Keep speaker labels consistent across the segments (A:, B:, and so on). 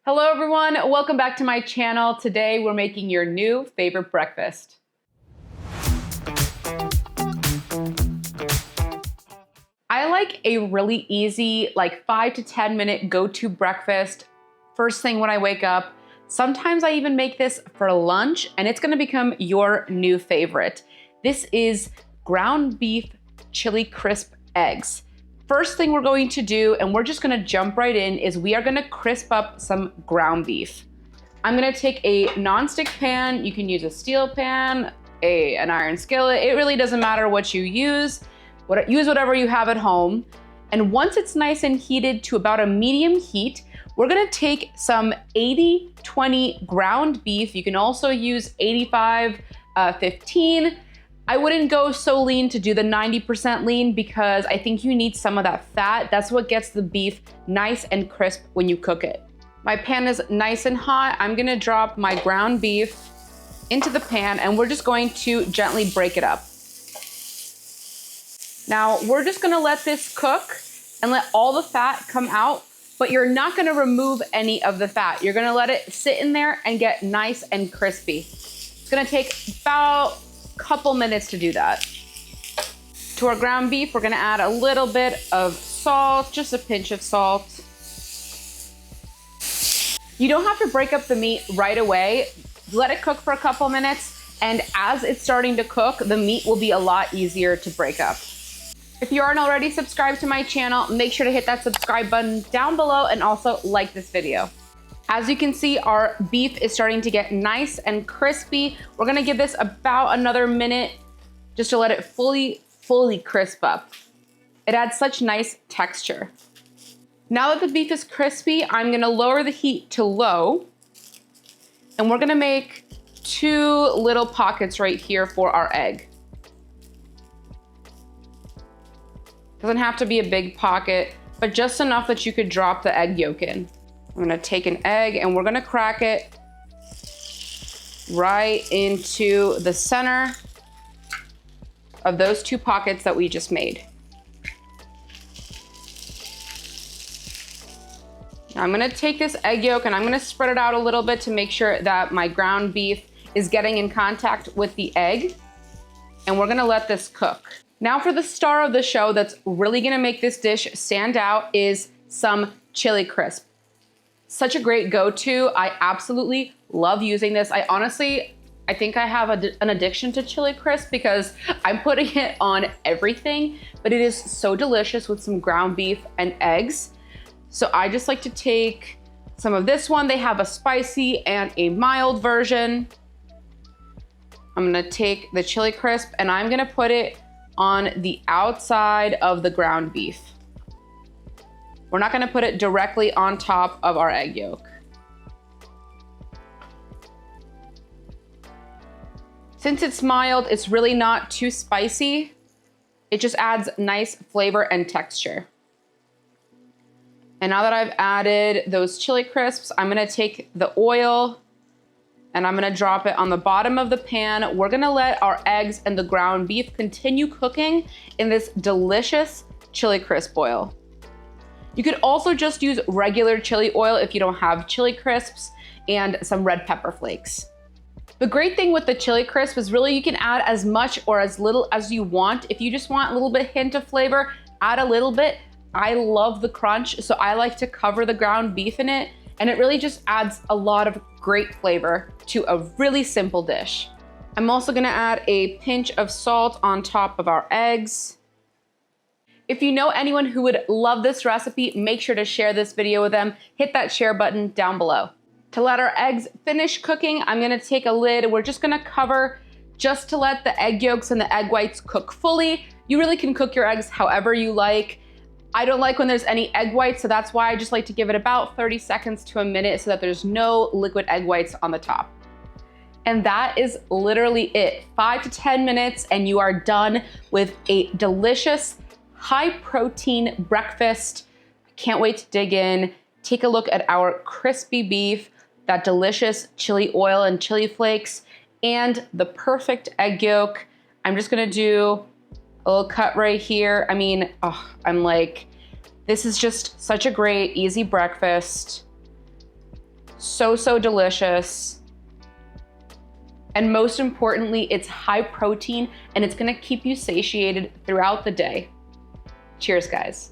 A: Hello everyone, welcome back to my channel. Today we're making your new favorite breakfast. I like a really easy, like 5 to 10 minute go-to breakfast first thing when I wake up. Sometimes I even make this for lunch and it's gonna become your new favorite. This is ground beef chili crisp eggs. First thing we're going to do, and we're just gonna jump right in, is we are gonna crisp up some ground beef. I'm gonna take a nonstick pan. You can use a steel pan, an iron skillet. It really doesn't matter what you use. Use whatever you have at home. And once it's nice and heated to about a medium heat, we're gonna take some 80-20 ground beef. You can also use 85-15. I wouldn't go so lean to do the 90% lean because I think you need some of that fat. That's what gets the beef nice and crisp when you cook it. My pan is nice and hot. I'm gonna drop my ground beef into the pan and we're just going to gently break it up. Now we're just gonna let this cook and let all the fat come out, but you're not gonna remove any of the fat. You're gonna let it sit in there and get nice and crispy. It's gonna take about couple minutes to do that. To our ground beef, we're gonna add a little bit of salt, just a pinch of salt. You don't have to break up the meat right away. Let it cook for a couple minutes, and as it's starting to cook, the meat will be a lot easier to break up. If you aren't already subscribed to my channel, make sure to hit that subscribe button down below and also like this video. As you can see, our beef is starting to get nice and crispy. We're gonna give this about another minute just to let it fully crisp up. It adds such nice texture. Now that the beef is crispy, I'm gonna lower the heat to low, and we're gonna make 2 little pockets right here for our egg. Doesn't have to be a big pocket, but just enough that you could drop the egg yolk in. I'm gonna take an egg and we're gonna crack it right into the center of those 2 pockets that we just made. Now I'm gonna take this egg yolk and I'm gonna spread it out a little bit to make sure that my ground beef is getting in contact with the egg. And we're gonna let this cook. Now for the star of the show that's really gonna make this dish stand out is some chili crisp. Such a great go-to. I absolutely love using this. I think I have an addiction to chili crisp because I'm putting it on everything, but it is so delicious with some ground beef and eggs. So I just like to take some of this one. They have a spicy and a mild version. I'm gonna take the chili crisp and I'm gonna put it on the outside of the ground beef. We're not gonna put it directly on top of our egg yolk. Since it's mild, it's really not too spicy. It just adds nice flavor and texture. And now that I've added those chili crisps, I'm gonna take the oil and I'm gonna drop it on the bottom of the pan. We're gonna let our eggs and the ground beef continue cooking in this delicious chili crisp oil. You could also just use regular chili oil if you don't have chili crisps and some red pepper flakes. The great thing with the chili crisp is really you can add as much or as little as you want. If you just want a little bit hint of flavor, add a little bit. I love the crunch, so I like to cover the ground beef in it, and it really just adds a lot of great flavor to a really simple dish. I'm also gonna add a pinch of salt on top of our eggs. If you know anyone who would love this recipe, make sure to share this video with them. Hit that share button down below. To let our eggs finish cooking, I'm gonna take a lid. We're just gonna cover just to let the egg yolks and the egg whites cook fully. You really can cook your eggs however you like. I don't like when there's any egg whites, so that's why I just like to give it about 30 seconds to a minute so that there's no liquid egg whites on the top. And that is literally it. 5 to 10 minutes and you are done with a delicious, high protein breakfast. I can't wait to dig in. Take a look at our crispy beef, that delicious chili oil and chili flakes, and the perfect egg yolk. I'm just gonna do a little cut right here. I mean, I'm like, this is just such a great, easy breakfast. so, so delicious. And most importantly, it's high protein and it's gonna keep you satiated throughout the day. Cheers, guys.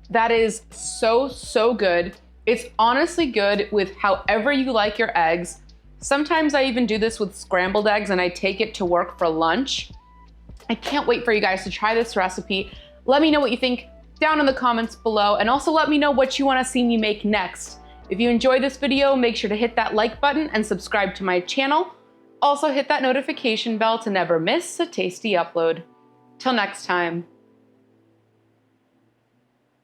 A: That is so, so good. It's honestly good with however you like your eggs. Sometimes I even do this with scrambled eggs and I take it to work for lunch. I can't wait for you guys to try this recipe. Let me know what you think down in the comments below, and also let me know what you want to see me make next. If you enjoyed this video, make sure to hit that like button and subscribe to my channel. Also hit that notification bell to never miss a tasty upload. Till next time.